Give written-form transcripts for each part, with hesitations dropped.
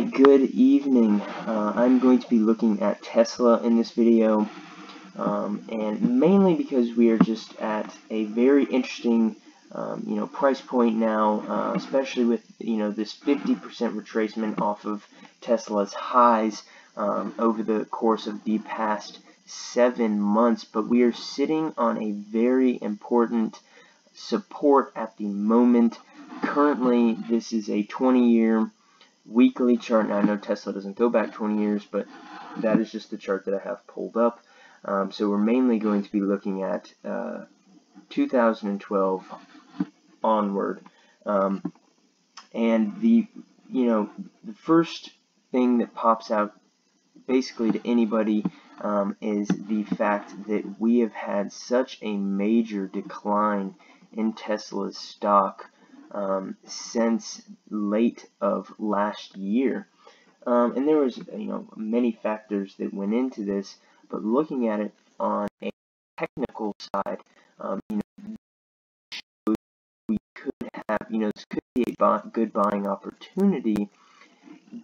Alright, good evening. I'm going to be looking at Tesla in this video, and mainly because we are just at a very interesting, price point now, especially with, this 50% retracement off of Tesla's highs over the course of the past 7 months. But we are sitting on a very important support at the moment. Currently, this is a 20-year weekly chart. Now, I know Tesla doesn't go back 20 years, but that is just the chart that I have pulled up. So we're mainly going to be looking at 2012 onward. And the first thing that pops out basically to anybody is the fact that we have had such a major decline in Tesla's stock since late of last year. And there was, many factors that went into this, but looking at it on a technical side, we could have, this could be a good buying opportunity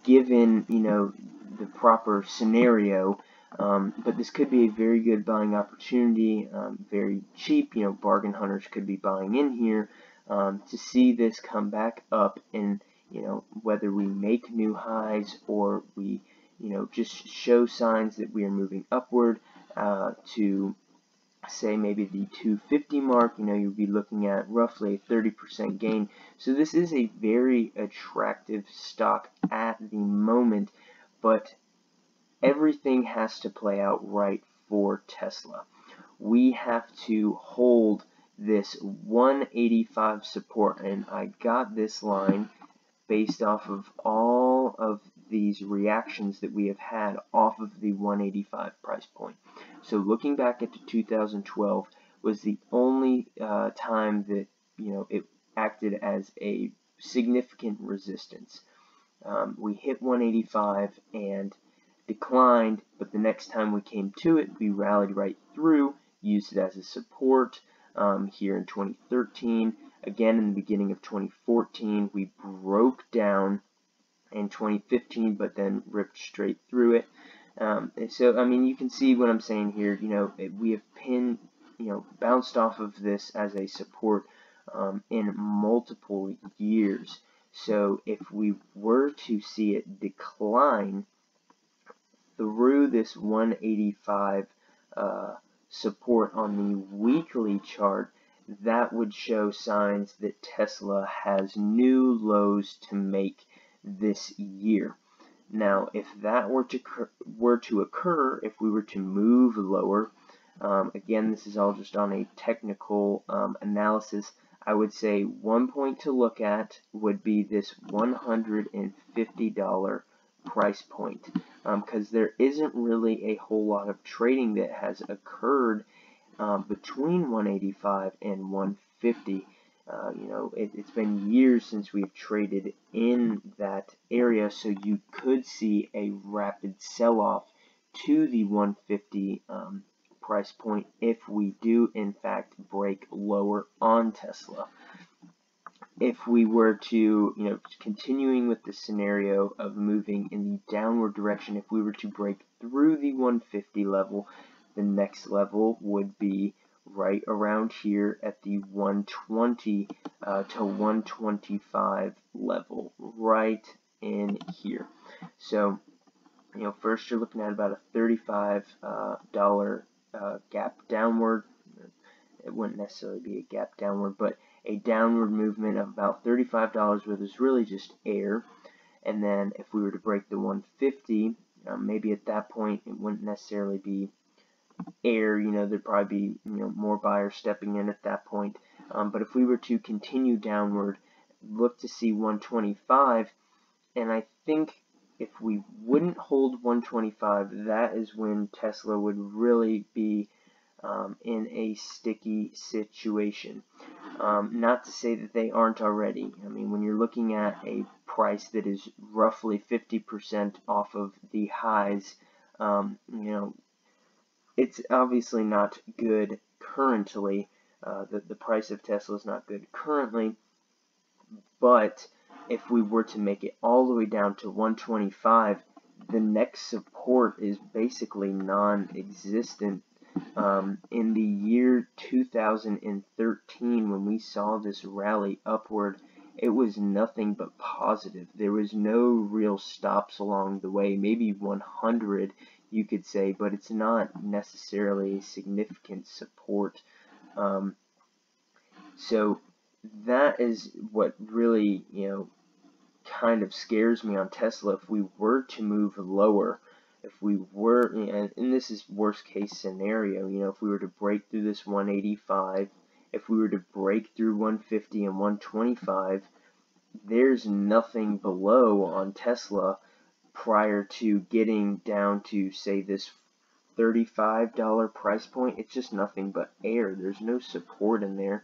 given, the proper scenario. But this could be a very good buying opportunity, very cheap. Bargain hunters could be buying in here to see this come back up, and whether we make new highs or we just show signs that we are moving upward to say maybe the 250 mark. You'll be looking at roughly a 30% gain. So this is a very attractive stock at the moment, but everything has to play out right for Tesla. We have to hold this 185 support, and I got this line based off of all of these reactions that we have had off of the 185 price point. So looking back at 2012 was the only time that it acted as a significant resistance. We hit 185 and declined, but the next time we came to it, we rallied right through, used it as a support here in 2013. Again, in the beginning of 2014, we broke down in 2015, but then ripped straight through it. So, I mean, you can see what I'm saying here. We have pinned, bounced off of this as a support in multiple years. So, if we were to see it decline through this 185 support on the weekly chart, that would show signs that Tesla has new lows to make this year. Now, if that were to occur, if we were to move lower, again, this is all just on a technical analysis, I would say one point to look at would be this $150 price point, because there isn't really a whole lot of trading that has occurred between 185 and 150. It's been years since we've traded in that area, so you could see a rapid sell-off to the 150 price point if we do in fact break lower on Tesla. If we were to, continuing with the scenario of moving in the downward direction, if we were to break through the 150 level, the next level would be right around here at the 120 to 125 level, right in here. So, first you're looking at about a $35 gap downward. It wouldn't necessarily be a gap downward, but a downward movement of about $35 where there's really just air. And then if we were to break the 150, maybe at that point it wouldn't necessarily be air, there'd probably be more buyers stepping in at that point. But if we were to continue downward, look to see 125, and I think if we wouldn't hold 125, that is when Tesla would really be in a sticky situation. Not to say that they aren't already. I mean, when you're looking at a price that is roughly 50% off of the highs, it's obviously not good currently. The price of Tesla is not good currently, but if we were to make it all the way down to 125, the next support is basically non-existent. In the year 2013, when we saw this rally upward, it was nothing but positive. There was no real stops along the way. Maybe 100, you could say, but it's not necessarily a significant support. So that is what really, kind of scares me on Tesla. If we were to move lower, if we were, and this is worst case scenario, if we were to break through this 185, if we were to break through 150 and 125, there's nothing below on Tesla prior to getting down to, say, this $35 price point. It's just nothing but air. There's no support in there.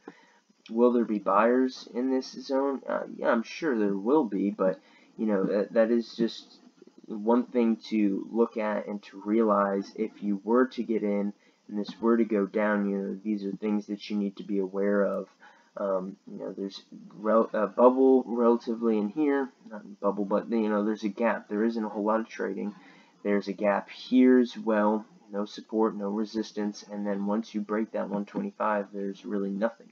Will there be buyers in this zone? Yeah, I'm sure there will be, but that is just one thing to look at and to realize. If you were to get in and this were to go down, these are things that you need to be aware of. There's a bubble relatively in here, not bubble, but there's a gap. There isn't a whole lot of trading. There's a gap here as well. No support, no resistance, and then once you break that 125, there's really nothing.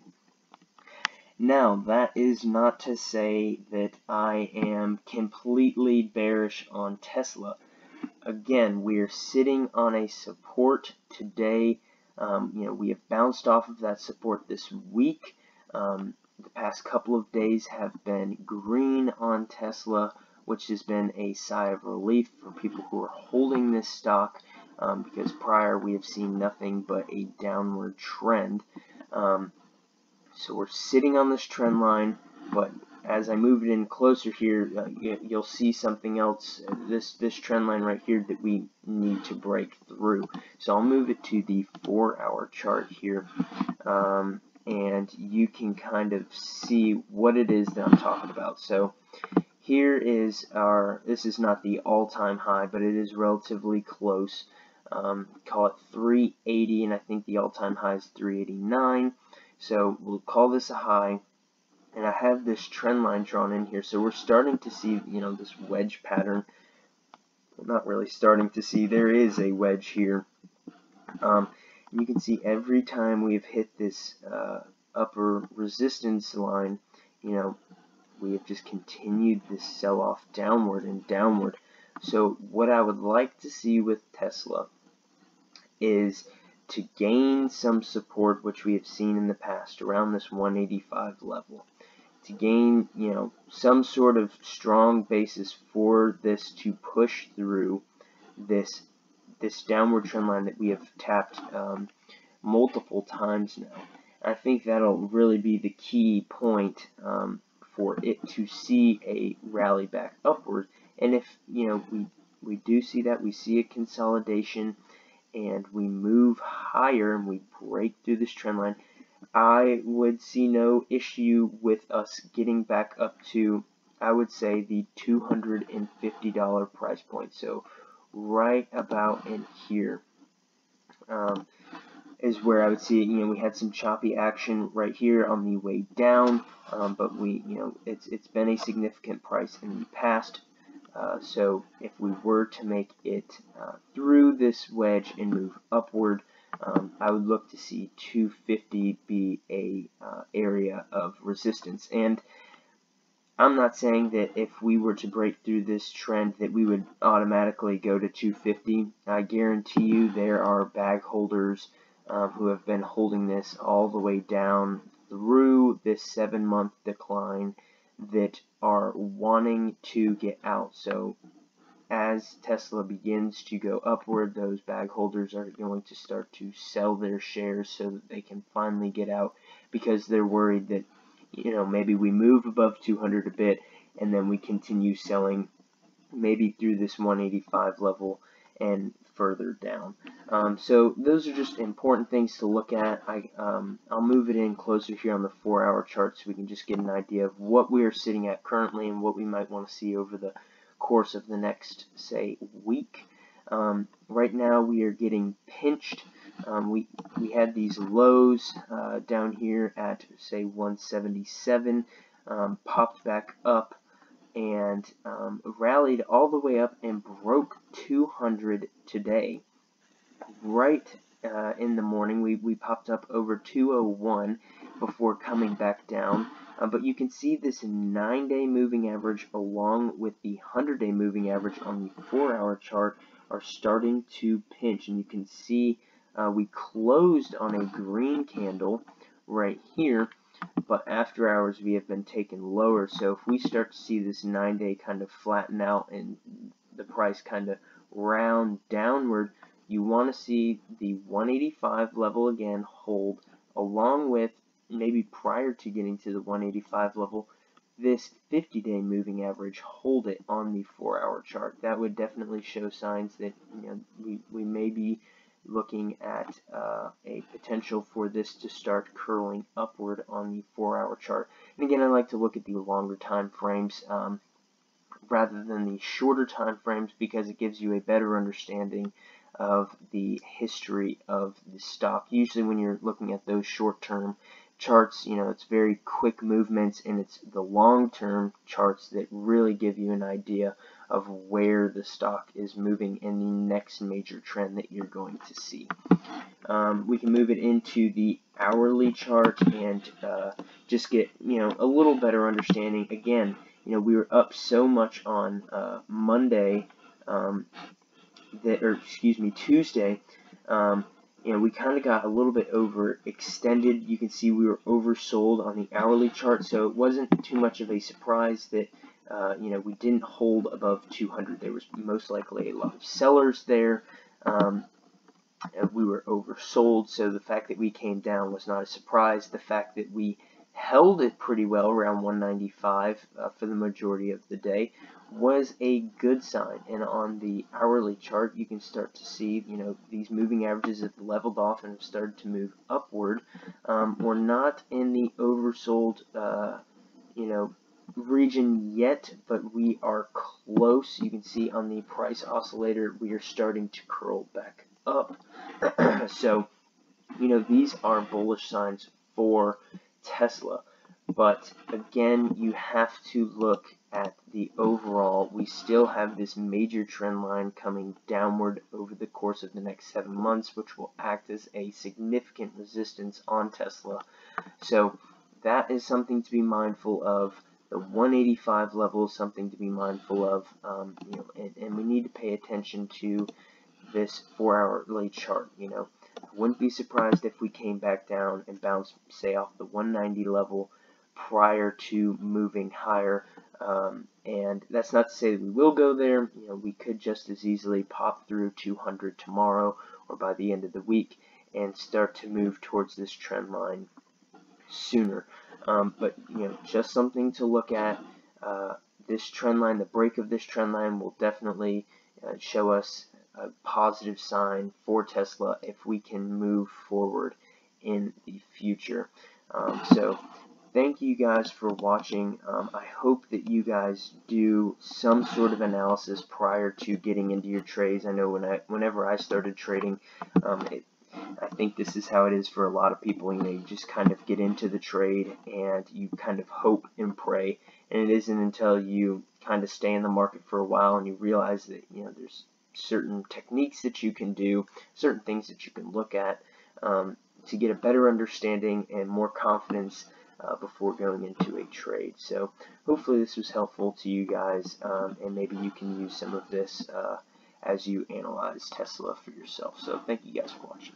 Now, that is not to say that I am completely bearish on Tesla. Again, we are sitting on a support today. We have bounced off of that support this week. The past couple of days have been green on Tesla, which has been a sigh of relief for people who are holding this stock, because prior we have seen nothing but a downward trend. So we're sitting on this trend line, but as I move it in closer here, you'll see something else, this trend line right here that we need to break through. So I'll move it to the 4-hour chart here, and you can kind of see what it is that I'm talking about. So here is this is not the all-time high, but it is relatively close. Call it 380, and I think the all-time high is 389. So we'll call this a high, and I have this trend line drawn in here. So we're starting to see, this wedge pattern. Well, not really starting to see. There is a wedge here. You can see every time we've hit this upper resistance line, we have just continued this sell-off downward and downward. So what I would like to see with Tesla is to gain some support, which we have seen in the past around this 185 level, to gain some sort of strong basis for this to push through this downward trend line that we have tapped multiple times now. I think that'll really be the key point for it to see a rally back upward. And if we do see that, we see a consolidation, and we move higher and we break through this trend line, I would see no issue with us getting back up to, I would say, the $250 price point. So right about in here is where I would see it. We had some choppy action right here on the way down, but it's been a significant price in the past. So if we were to make it through this wedge and move upward, I would look to see 250 be a area of resistance. And I'm not saying that if we were to break through this trend that we would automatically go to 250. I guarantee you there are bag holders who have been holding this all the way down through this 7-month decline that are wanting to get out. So as Tesla begins to go upward, those bag holders are going to start to sell their shares so that they can finally get out, because they're worried that maybe we move above 200 a bit and then we continue selling maybe through this 185 level and further down. So those are just important things to look at. I'll move it in closer here on the 4-hour chart so we can just get an idea of what we are sitting at currently and what we might want to see over the course of the next, say, week. Right now we are getting pinched. We had these lows down here at, say, 177, popped back up and rallied all the way up and broke 200 today. Right in the morning, we popped up over 201 before coming back down. But you can see this 9-day moving average along with the 100-day moving average on the 4-hour chart are starting to pinch. And you can see we closed on a green candle right here, but after hours we have been taken lower. So if we start to see this 9-day kind of flatten out and the price kind of round downward, you want to see the 185 level again hold, along with, maybe prior to getting to the 185 level, this 50-day moving average, hold it on the 4-hour chart. That would definitely show signs that we may be looking at a potential for this to start curling upward on the 4-hour chart. And again, I like to look at the longer time frames rather than the shorter time frames, because it gives you a better understanding of the history of the stock. Usually when you're looking at those short-term charts, it's very quick movements, and it's the long-term charts that really give you an idea of where the stock is moving in the next major trend that you're going to see. We can move it into the hourly chart and just get a little better understanding. Again, we were up so much on Monday, Tuesday. We kind of got a little bit overextended. You can see we were oversold on the hourly chart, so it wasn't too much of a surprise that we didn't hold above 200. There was most likely a lot of sellers there. We were oversold, so the fact that we came down was not a surprise. The fact that we held it pretty well around 195 for the majority of the day was a good sign. And on the hourly chart, you can start to see, these moving averages have leveled off and have started to move upward. We're not in the oversold, region yet, but we are close. You can see on the price oscillator, we are starting to curl back up. So, these are bullish signs for Tesla. But again, you have to look at the overall. We still have this major trend line coming downward over the course of the next 7 months, which will act as a significant resistance on Tesla. So that is something to be mindful of. The 185 level is something to be mindful of, and we need to pay attention to this 4-hourly chart. I wouldn't be surprised if we came back down and bounced, say, off the 190 level prior to moving higher. And that's not to say that we will go there. We could just as easily pop through 200 tomorrow or by the end of the week and start to move towards this trend line sooner. But just something to look at. This trend line, the break of this trend line, will definitely show us a positive sign for Tesla if we can move forward in the future. So thank you guys for watching. I hope that you guys do some sort of analysis prior to getting into your trades. I know whenever I started trading, I think this is how it is for a lot of people. You just kind of get into the trade and you kind of hope and pray, and it isn't until you kind of stay in the market for a while and you realize that there's certain techniques that you can do, certain things that you can look at to get a better understanding and more confidence before going into a trade. So hopefully this was helpful to you guys, and maybe you can use some of this as you analyze Tesla for yourself. So thank you guys for watching.